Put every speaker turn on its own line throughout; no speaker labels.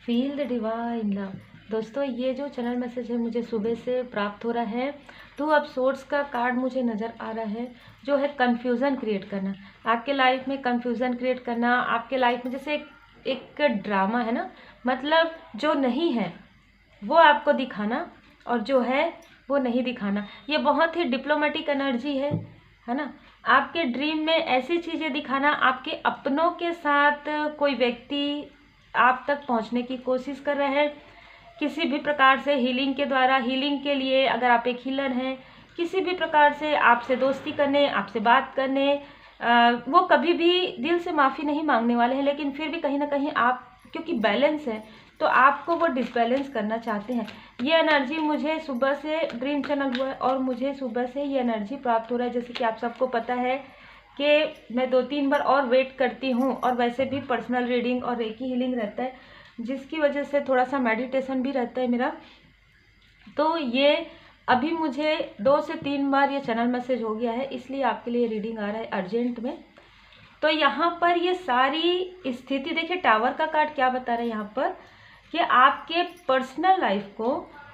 Feel the divine love. दोस्तों, ये जो चैनल मैसेज है मुझे सुबह से प्राप्त हो रहा है। टू ऑफ सोर्ड्स का कार्ड मुझे नज़र आ रहा है, जो है कन्फ्यूज़न क्रिएट करना। आपके लाइफ में कन्फ्यूज़न क्रिएट करना, आपके लाइफ में जैसे एक ड्रामा है ना, मतलब जो नहीं है वो आपको दिखाना और जो है वो नहीं दिखाना। ये बहुत ही डिप्लोमेटिक एनर्जी है ना। आपके ड्रीम में ऐसी चीज़ें दिखाना, आपके अपनों के साथ कोई व्यक्ति आप तक पहुंचने की कोशिश कर रहे हैं किसी भी प्रकार से, हीलिंग के द्वारा, हीलिंग के लिए अगर आप एक हीलर हैं, किसी भी प्रकार से आपसे दोस्ती करने, आपसे बात करने, वो कभी भी दिल से माफ़ी नहीं मांगने वाले हैं, लेकिन फिर भी कहीं ना कहीं आप क्योंकि बैलेंस है तो आपको वो डिसबैलेंस करना चाहते हैं। ये एनर्जी मुझे सुबह से ड्रीम चैनल हुआ है और मुझे सुबह से ये एनर्जी प्राप्त हो रहा है। जैसे कि आप सबको पता है कि मैं 2-3 बार और वेट करती हूँ, और वैसे भी पर्सनल रीडिंग और रेकी हीलिंग रहता है, जिसकी वजह से थोड़ा सा मेडिटेशन भी रहता है मेरा। तो ये अभी मुझे 2 से 3 बार ये चैनल मैसेज हो गया है, इसलिए आपके लिए रीडिंग आ रहा है अर्जेंट में। तो यहाँ पर ये सारी स्थिति देखिए, टावर का कार्ड क्या बता रहा है यहाँ पर कि आपके पर्सनल लाइफ को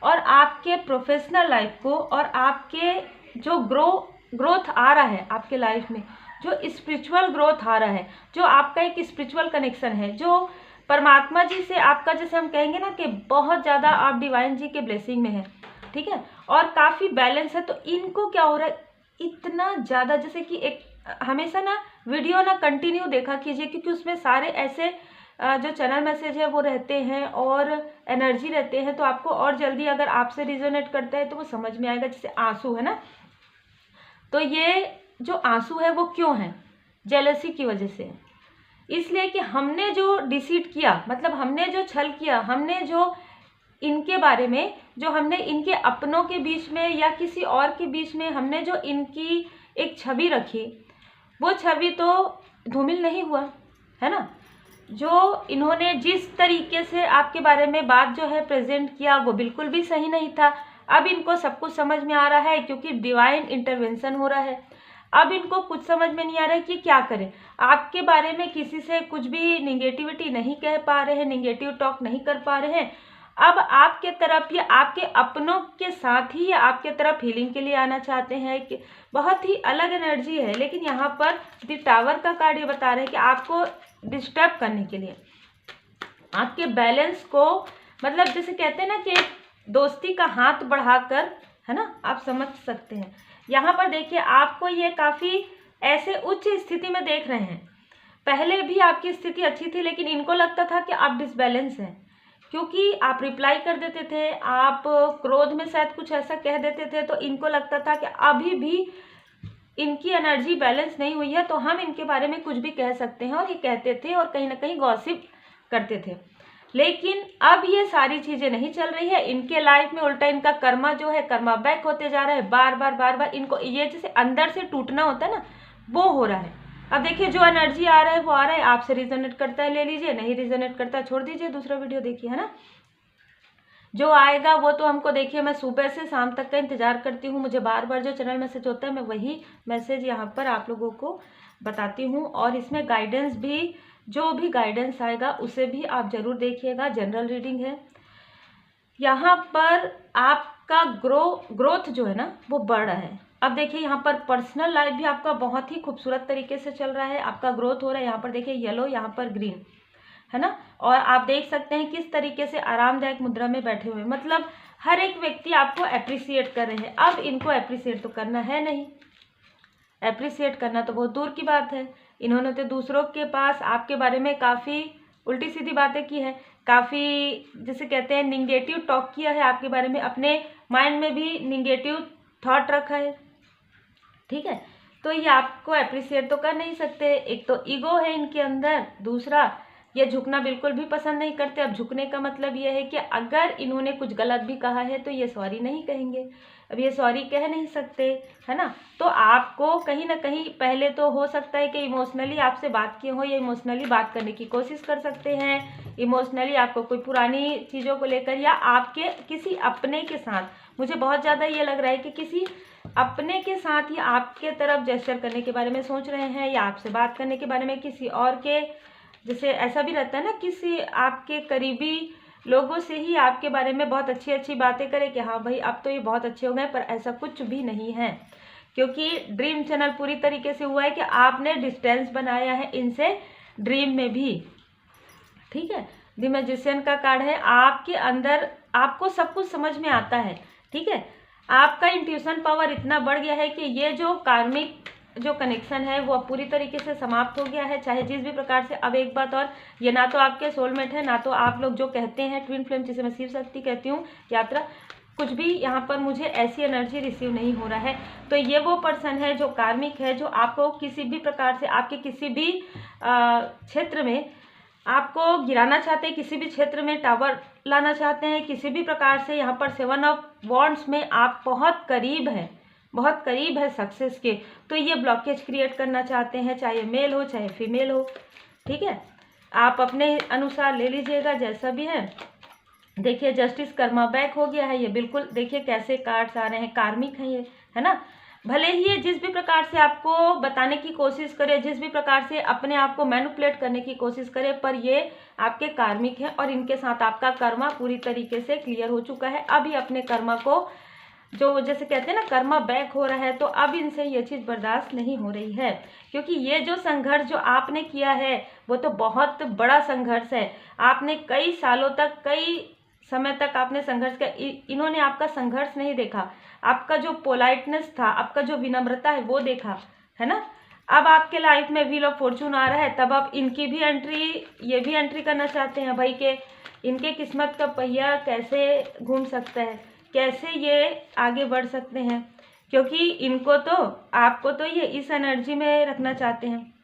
और आपके प्रोफेशनल लाइफ को और आपके जो ग्रोथ आ रहा है आपके लाइफ में, जो स्पिरिचुअल ग्रोथ आ रहा है, जो आपका एक स्पिरिचुअल कनेक्शन है, जो परमात्मा जी से आपका, जैसे हम कहेंगे ना कि बहुत ज़्यादा आप डिवाइन जी के ब्लेसिंग में है, ठीक है, और काफ़ी बैलेंस है। तो इनको क्या हो रहा है इतना ज़्यादा, जैसे कि एक हमेशा ना वीडियो ना कंटिन्यू देखा कीजिए, क्योंकि उसमें सारे ऐसे जो चैनल मैसेज है वो रहते हैं और एनर्जी रहते हैं, तो आपको और जल्दी अगर आपसे रिजोनेट करता है तो वो समझ में आएगा। जैसे आंसू है ना, तो ये जो आंसू है वो क्यों है? जेलसी की वजह से। इसलिए कि हमने जो डिसीट किया, मतलब हमने जो छल किया, हमने जो इनके बारे में, जो हमने इनके अपनों के बीच में या किसी और के बीच में हमने जो इनकी एक छवि रखी, वो छवि तो धूमिल नहीं हुआ है ना। जो इन्होंने जिस तरीके से आपके बारे में बात जो है प्रेजेंट किया वो बिल्कुल भी सही नहीं था। अब इनको सब कुछ समझ में आ रहा है, क्योंकि डिवाइन इंटरवेंशन हो रहा है। अब इनको कुछ समझ में नहीं आ रहा है कि क्या करें। आपके बारे में किसी से कुछ भी निगेटिविटी नहीं कह पा रहे हैं, निगेटिव टॉक नहीं कर पा रहे हैं। अब आपके तरफ या आपके अपनों के साथ ही आपके तरफ हीलिंग के लिए आना चाहते हैं। कि बहुत ही अलग एनर्जी है, लेकिन यहाँ पर द टावर का कार्ड ये बता रहे हैं कि आपको डिस्टर्ब करने के लिए, आपके बैलेंस को, मतलब जैसे कहते हैं ना कि दोस्ती का हाथ बढ़ाकर, है ना, आप समझ सकते हैं। यहाँ पर देखिए, आपको ये काफ़ी ऐसे उच्च स्थिति में देख रहे हैं। पहले भी आपकी स्थिति अच्छी थी, लेकिन इनको लगता था कि आप डिसबैलेंस हैं, क्योंकि आप रिप्लाई कर देते थे, आप क्रोध में शायद कुछ ऐसा कह देते थे, तो इनको लगता था कि अभी भी इनकी एनर्जी बैलेंस नहीं हुई है, तो हम इनके बारे में कुछ भी कह सकते हैं, और ये कहते थे और कहीं ना कहीं गॉसिप करते थे। लेकिन अब ये सारी चीज़ें नहीं चल रही है इनके लाइफ में। उल्टा इनका कर्मा जो है, कर्मा बैक होते जा रहा है। बार बार इनको ये जैसे अंदर से टूटना होता है ना, वो हो रहा है। अब देखिए, जो एनर्जी आ रहा है वो आ रहा है, आपसे रिजोनेट करता है ले लीजिए, नहीं रिजोनेट करता है छोड़ दीजिए, दूसरा वीडियो देखिए, है ना। जो आएगा वो तो हमको, देखिए, मैं सुबह से शाम तक का इंतज़ार करती हूँ। मुझे बार बार जो चैनल मैसेज होता है मैं वही मैसेज यहाँ पर आप लोगों को बताती हूँ, और इसमें गाइडेंस भी, जो भी गाइडेंस आएगा उसे भी आप ज़रूर देखिएगा। जनरल रीडिंग है। यहाँ पर आपका ग्रोथ जो है ना वो बढ़ रहा है। अब देखिए, यहाँ पर पर्सनल लाइफ भी आपका बहुत ही खूबसूरत तरीके से चल रहा है, आपका ग्रोथ हो रहा है। यहाँ पर देखिए येलो, यहाँ पर ग्रीन, है ना, और आप देख सकते हैं किस तरीके से आरामदायक मुद्रा में बैठे हुए, मतलब हर एक व्यक्ति आपको अप्रिसिएट कर रहे हैं। अब इनको अप्रिसिएट तो करना है नहीं, अप्रिसिएट करना तो बहुत दूर की बात है। इन्होंने तो दूसरों के पास आपके बारे में काफ़ी उल्टी सीधी बातें की है, काफ़ी जैसे कहते हैं निगेटिव टॉक किया है आपके बारे में, अपने माइंड में भी निगेटिव थॉट रखा है, ठीक है। तो ये आपको अप्रिसिएट तो कर नहीं सकते। एक तो ईगो है इनके अंदर, दूसरा ये झुकना बिल्कुल भी पसंद नहीं करते। अब झुकने का मतलब ये है कि अगर इन्होंने कुछ गलत भी कहा है तो ये सॉरी नहीं कहेंगे। अब ये सॉरी कह नहीं सकते, है ना। तो आपको कहीं ना कहीं पहले तो हो सकता है कि इमोशनली आपसे बात किए हो, या इमोशनली बात करने की कोशिश कर सकते हैं। इमोशनली आपको कोई पुरानी चीज़ों को लेकर, या आपके किसी अपने के साथ, मुझे बहुत ज़्यादा ये लग रहा है कि किसी अपने के साथ ही आपके तरफ जेस्चर करने के बारे में सोच रहे हैं, या आपसे बात करने के बारे में किसी और के जैसे ऐसा भी रहता है ना, किसी आपके करीबी लोगों से ही आपके बारे में बहुत अच्छी अच्छी बातें करें कि हाँ भाई अब तो ये बहुत अच्छे हो गए, पर ऐसा कुछ भी नहीं है, क्योंकि ड्रीम चैनल पूरी तरीके से हुआ है कि आपने डिस्टेंस बनाया है इनसे ड्रीम में भी। ठीक है, द मैजिशियन का कार्ड है, आपके अंदर आपको सब कुछ समझ में आता है। ठीक है, आपका इंट्यूशन पावर इतना बढ़ गया है कि ये जो कार्मिक जो कनेक्शन है वो पूरी तरीके से समाप्त हो गया है, चाहे जिस भी प्रकार से। अब एक बात और, ये ना तो आपके सोलमेट है, ना तो आप लोग जो कहते हैं ट्विन फ्लेम, जिसे मैं शिव शक्ति कहती हूँ, यात्रा, कुछ भी यहाँ पर मुझे ऐसी एनर्जी रिसीव नहीं हो रहा है। तो ये वो पर्सन है जो कार्मिक है, जो आपको किसी भी प्रकार से आपके किसी भी क्षेत्र में आपको गिराना चाहते हैं, किसी भी क्षेत्र में टावर लाना चाहते हैं, किसी भी प्रकार से। यहाँ पर 7 ऑफ वॉन्ड्स में आप बहुत करीब हैं, बहुत करीब है सक्सेस के। तो ये ब्लॉकेज क्रिएट करना चाहते हैं, चाहे मेल हो चाहे फीमेल हो। ठीक है, आप अपने अनुसार ले लीजिएगा जैसा भी है। देखिए जस्टिस कर्मा बैक हो गया है, ये बिल्कुल देखिए कैसे कार्ड्स आ रहे हैं, कार्मिक है ये, है ना। भले ही ये जिस भी प्रकार से आपको बताने की कोशिश करे, जिस भी प्रकार से अपने आप को मैनिपुलेट करने की कोशिश करे, पर ये आपके कार्मिक हैं और इनके साथ आपका कर्मा पूरी तरीके से क्लियर हो चुका है। अभी अपने कर्मा को जो जैसे कहते हैं ना कर्मा बैक हो रहा है, तो अब इनसे ये चीज़ बर्दाश्त नहीं हो रही है, क्योंकि ये जो संघर्ष जो आपने किया है वो तो बहुत बड़ा संघर्ष है। आपने कई सालों तक, कई समय तक आपने संघर्ष किया, इन्होंने आपका संघर्ष नहीं देखा, आपका जो पोलाइटनेस था, आपका जो विनम्रता है वो देखा, है ना। अब आपके लाइफ में व्हील ऑफ फॉर्चून आ रहा है, तब अब इनकी भी एंट्री, ये भी एंट्री करना चाहते हैं भाई के इनके किस्मत का पहिया कैसे घूम सकता है, कैसे ये आगे बढ़ सकते हैं, क्योंकि इनको तो, आपको तो ये इस एनर्जी में रखना चाहते हैं,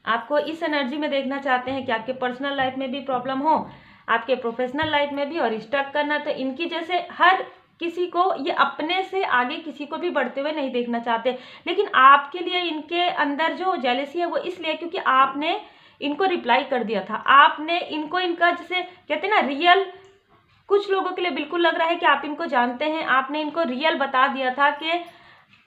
आपको इस एनर्जी में देखना चाहते हैं कि आपके पर्सनल लाइफ में भी प्रॉब्लम हो, आपके प्रोफेशनल लाइफ में भी, और स्टक करना। तो इनकी जैसे हर किसी को ये अपने से आगे किसी को भी बढ़ते हुए नहीं देखना चाहते, लेकिन आपके लिए इनके अंदर जो जेलसी है वो इसलिए क्योंकि आपने इनको रिप्लाई कर दिया था, आपने इनको इनका जैसे कहते हैं ना रियल, कुछ लोगों के लिए बिल्कुल लग रहा है कि आप इनको जानते हैं, आपने इनको रियल बता दिया था कि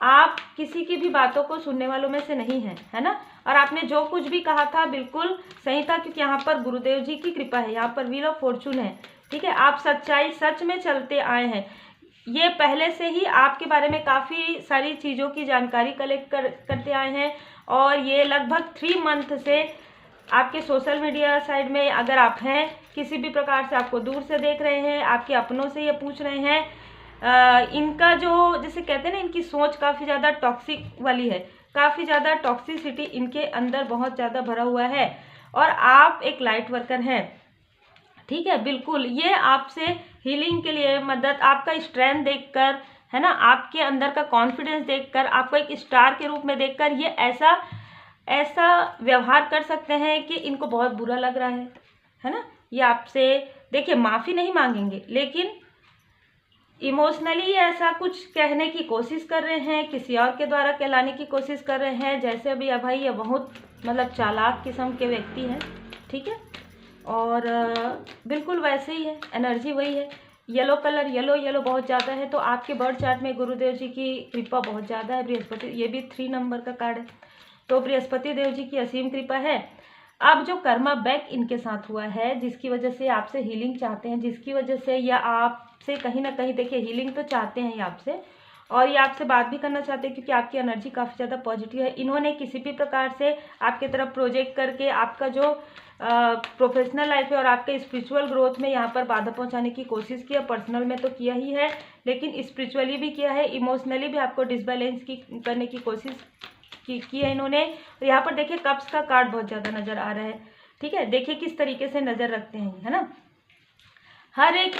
आप किसी की भी बातों को सुनने वालों में से नहीं हैं, है ना। और आपने जो कुछ भी कहा था बिल्कुल सही था, क्योंकि यहाँ पर गुरुदेव जी की कृपा है, यहाँ पर व्हील ऑफ फॉर्चून है। ठीक है, आप सच्चाई सच में चलते आए हैं, ये पहले से ही आपके बारे में काफ़ी सारी चीज़ों की जानकारी कलेक्ट करते आए हैं, और ये लगभग 3 मंथ से आपके सोशल मीडिया साइड में अगर आप हैं, किसी भी प्रकार से आपको दूर से देख रहे हैं, आपके अपनों से ये पूछ रहे हैं, इनका जो जैसे कहते हैं ना, इनकी सोच काफ़ी ज़्यादा टॉक्सिक वाली है, काफ़ी ज़्यादा टॉक्सिसिटी इनके अंदर बहुत ज़्यादा भरा हुआ है, और आप एक लाइट वर्कर हैं। ठीक है, बिल्कुल ये आपसे हीलिंग के लिए मदद, आपका स्ट्रेंथ देखकर, है ना, आपके अंदर का कॉन्फिडेंस देखकर, आपको एक स्टार के रूप में देखकर ये ऐसा व्यवहार कर सकते हैं कि इनको बहुत बुरा लग रहा है ना। ये आपसे देखिए माफ़ी नहीं मांगेंगे, लेकिन इमोशनली ऐसा कुछ कहने की कोशिश कर रहे हैं, किसी और के द्वारा कहलाने की कोशिश कर रहे हैं, जैसे अभी भाई ये बहुत मतलब चालाक किस्म के व्यक्ति हैं। ठीक है, और बिल्कुल वैसे ही है, एनर्जी वही है, येलो कलर, येलो बहुत ज़्यादा है। तो आपके बर्थ चार्ट में गुरुदेव जी की कृपा बहुत ज़्यादा है, बृहस्पति, ये भी 3 नंबर का कार्ड है, तो बृहस्पति देव जी की असीम कृपा है। अब जो कर्मा बैक इनके साथ हुआ है, जिसकी वजह से आपसे हीलिंग चाहते हैं, जिसकी वजह से या आपसे कहीं ना कहीं देखिए हीलिंग तो चाहते हैं ये आपसे, और ये आपसे बात भी करना चाहते हैं, क्योंकि आपकी एनर्जी काफ़ी ज़्यादा पॉजिटिव है। इन्होंने किसी भी प्रकार से आपके तरफ प्रोजेक्ट करके आपका जो प्रोफेशनल लाइफ है और आपके स्पिरिचुअल ग्रोथ में यहाँ पर बाधा पहुँचाने की कोशिश की है। पर्सनल में तो किया ही है, लेकिन स्पिरिचुअली भी किया है, इमोशनली भी आपको डिसबैलेंस करने की कोशिश की है इन्होंने। और यहाँ पर देखिए कप्स का कार्ड बहुत ज़्यादा नज़र आ रहा है। ठीक है, देखिए किस तरीके से नज़र रखते हैं, है ना, हर एक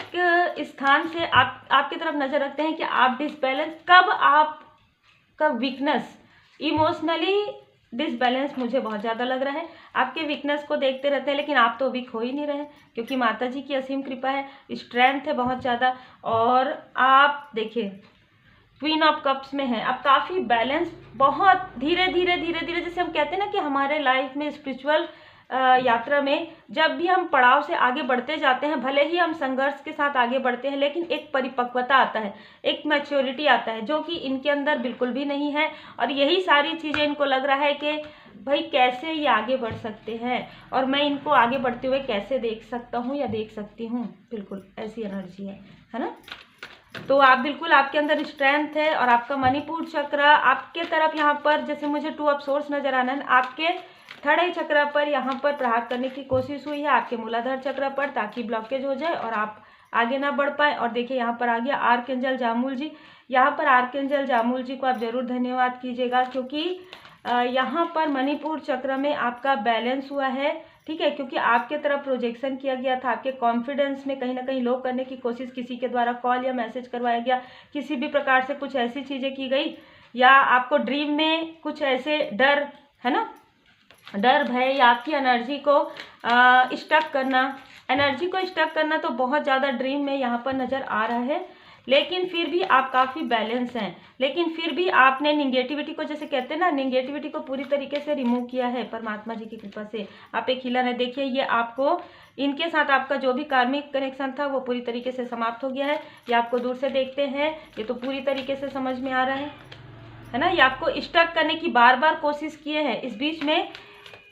स्थान से आपकी तरफ नज़र रखते हैं कि आप डिसबैलेंस, कब आपका वीकनेस, इमोशनली डिसबैलेंस मुझे बहुत ज़्यादा लग रहा है, आपके वीकनेस को देखते रहते हैं, लेकिन आप तो वीक हो ही नहीं रहे, क्योंकि माता जी की असीम कृपा है, स्ट्रेंथ है बहुत ज़्यादा। और आप देखिए क्वीन ऑफ कप्स में है, अब काफ़ी बैलेंस, बहुत धीरे धीरे जैसे हम कहते हैं ना कि हमारे लाइफ में स्पिरिचुअल यात्रा में जब भी हम पड़ाव से आगे बढ़ते जाते हैं, भले ही हम संघर्ष के साथ आगे बढ़ते हैं, लेकिन एक परिपक्वता आता है, एक मैच्योरिटी आता है, जो कि इनके अंदर बिल्कुल भी नहीं है। और यही सारी चीज़ें इनको लग रहा है कि भाई कैसे ये आगे बढ़ सकते हैं और मैं इनको आगे बढ़ते हुए कैसे देख सकता हूँ या देख सकती हूँ। बिल्कुल ऐसी एनर्जी है ना। तो आप बिल्कुल, आपके अंदर स्ट्रेंथ है और आपका मणिपुर चक्र आपके तरफ यहाँ पर, जैसे मुझे 2 ऑफ सोर्स नजर आना है, आपके थर्ड आई चक्र पर यहाँ पर प्रहार करने की कोशिश हुई है, आपके मूलाधार चक्र पर, ताकि ब्लॉकेज हो जाए और आप आगे ना बढ़ पाए। और देखिए यहाँ पर आ गया आर्कएंजल जामुल जी। यहाँ पर आर्कएंजल जामुल जी को आप जरूर धन्यवाद कीजिएगा, क्योंकि यहाँ पर मणिपुर चक्र में आपका बैलेंस हुआ है, ठीक है, क्योंकि आपके तरफ प्रोजेक्शन किया गया था, आपके कॉन्फिडेंस में कहीं ना कहीं लो करने की कोशिश किसी के द्वारा कॉल या मैसेज करवाया गया, किसी भी प्रकार से कुछ ऐसी चीज़ें की गई, या आपको ड्रीम में कुछ ऐसे डर, है ना, डर भय या आपकी एनर्जी को स्टक करना तो बहुत ज़्यादा ड्रीम में यहाँ पर नज़र आ रहा है। लेकिन फिर भी आप काफ़ी बैलेंस हैं, लेकिन फिर भी आपने निगेटिविटी को, जैसे कहते हैं ना, निगेटिविटी को पूरी तरीके से रिमूव किया है परमात्मा जी की कृपा से। आप एक हीलर है। देखिए ये आपको, इनके साथ आपका जो भी कार्मिक कनेक्शन था वो पूरी तरीके से समाप्त हो गया है। ये आपको दूर से देखते हैं, ये तो पूरी तरीके से समझ में आ रहा है ना। ये आपको स्टक करने की बार बार कोशिश किए हैं। इस बीच में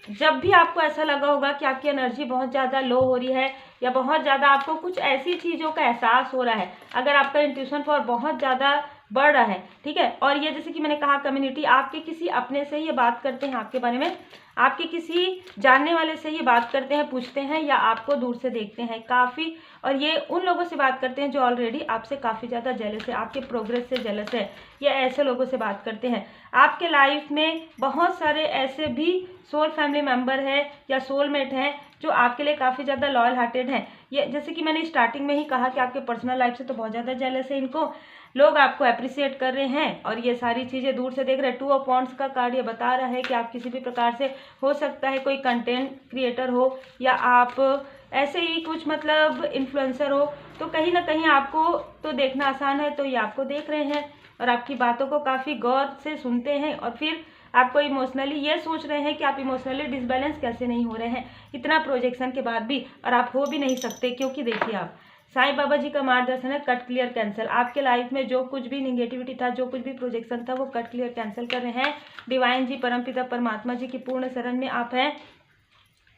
जब भी आपको ऐसा लगा होगा कि आपकी एनर्जी बहुत ज़्यादा लो हो रही है या बहुत ज़्यादा आपको कुछ ऐसी चीज़ों का एहसास हो रहा है, अगर आपका इंट्यूशन पावर बहुत ज़्यादा बढ़ रहा है, ठीक है, और ये जैसे कि मैंने कहा कम्युनिटी, आपके किसी अपने से ही ये बात करते हैं आपके बारे में, आपके किसी जानने वाले से ही बात करते हैं, पूछते हैं, या आपको दूर से देखते हैं काफ़ी, और ये उन लोगों से बात करते हैं जो ऑलरेडी आपसे काफ़ी ज़्यादा जेलस है, आपके प्रोग्रेस से जेलस है, ये ऐसे लोगों से बात करते हैं। आपके लाइफ में बहुत सारे ऐसे भी सोल फैमिली मेम्बर है या सोलमेट हैं जो आपके लिए काफ़ी ज़्यादा लॉयल हार्टेड हैं। ये जैसे कि मैंने स्टार्टिंग में ही कहा कि आपके पर्सनल लाइफ से तो बहुत ज़्यादा जेलस है इनको, लोग आपको अप्रिशिएट कर रहे हैं और ये सारी चीज़ें दूर से देख रहे हैं। 2 ऑफ वांड्स का कार्ड ये बता रहा है कि आप किसी भी प्रकार से, हो सकता है कोई कंटेंट क्रिएटर हो या आप ऐसे ही कुछ मतलब इन्फ्लुएंसर हो, तो कहीं ना कहीं आपको तो देखना आसान है, तो ये आपको देख रहे हैं और आपकी बातों को काफ़ी गौर से सुनते हैं, और फिर आपको इमोशनली ये सोच रहे हैं कि आप इमोशनली डिसबैलेंस कैसे नहीं हो रहे हैं इतना प्रोजेक्शन के बाद भी, और आप हो भी नहीं सकते, क्योंकि देखिए आप साईं बाबा जी का मार्गदर्शन है, कट क्लियर कैंसिल। आपके लाइफ में जो कुछ भी निगेटिविटी था, जो कुछ भी प्रोजेक्शन था, वो कट क्लियर कैंसिल कर रहे हैं। डिवाइन जी, परमपिता परमात्मा जी की पूर्ण शरण में आप हैं।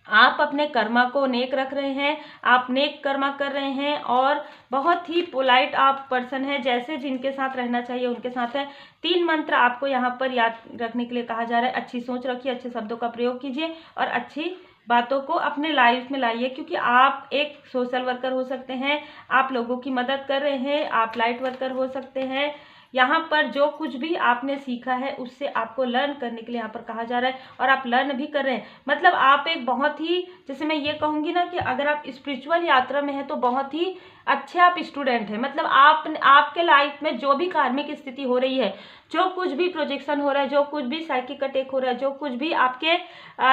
आप अपने कर्मा को नेक रख रहे हैं, आप नेक कर्मा कर रहे हैं और बहुत ही पोलाइट आप पर्सन है, जैसे जिनके साथ रहना चाहिए उनके साथ है। 3 मंत्र आपको यहाँ पर याद रखने के लिए कहा जा रहा है। अच्छी सोच रखिए, अच्छे शब्दों का प्रयोग कीजिए और अच्छी बातों को अपने लाइफ में लाइए, क्योंकि आप एक सोशल वर्कर हो सकते हैं, आप लोगों की मदद कर रहे हैं, आप लाइट वर्कर हो सकते हैं। यहाँ पर जो कुछ भी आपने सीखा है उससे आपको लर्न करने के लिए यहाँ पर कहा जा रहा है, और आप लर्न भी कर रहे हैं। मतलब आप एक बहुत ही, जैसे मैं ये कहूँगी ना कि अगर आप स्पिरिचुअल यात्रा में हैं तो बहुत ही अच्छे आप स्टूडेंट हैं। मतलब आपके लाइफ में जो भी कार्मिक स्थिति हो रही है, जो कुछ भी प्रोजेक्शन हो रहा है, जो कुछ भी साइकिक अटैक हो रहा है, जो कुछ भी आपके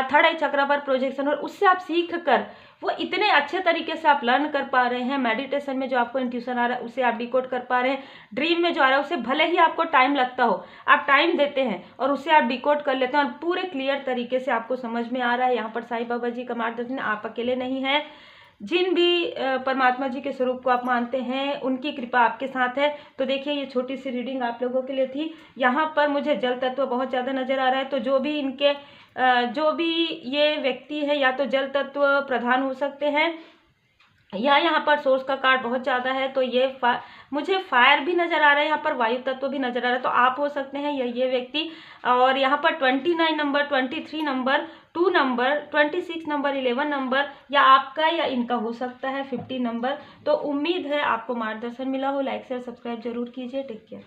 थर्ड आई चक्र पर प्रोजेक्शन हो रहा है, उससे आप सीख कर वो इतने अच्छे तरीके से आप लर्न कर पा रहे हैं। मेडिटेशन में जो आपको इंट्यूशन आ रहा है उसे आप डिकोड कर पा रहे हैं। ड्रीम में जो आ रहा है उसे भले ही आपको टाइम लगता हो, आप टाइम देते हैं और उसे आप डिकोड कर लेते हैं और पूरे क्लियर तरीके से आपको समझ में आ रहा है। यहाँ पर साईं बाबा जी का मार्गदर्शन, आप अकेले नहीं हैं। जिन भी परमात्मा जी के स्वरूप को आप मानते हैं उनकी कृपा आपके साथ है। तो देखिए ये छोटी सी रीडिंग आप लोगों के लिए थी। यहाँ पर मुझे जल तत्व बहुत ज़्यादा नज़र आ रहा है, तो जो भी इनके जो भी ये व्यक्ति है या तो जल तत्व प्रधान हो सकते हैं, या यहाँ पर सोर्स का कार्ड बहुत ज़्यादा है, तो ये मुझे फायर भी नज़र आ रहा है, यहाँ पर वायु तत्व भी नज़र आ रहा है, तो आप हो सकते हैं या ये व्यक्ति। और यहाँ पर 29 number, 23 number, 2 number, 26 number, 11 number, या आपका या इनका हो सकता है 50 नंबर। तो उम्मीद है आपको मार्गदर्शन मिला हो। लाइक शेयर सब्सक्राइब जरूर कीजिए। Take care.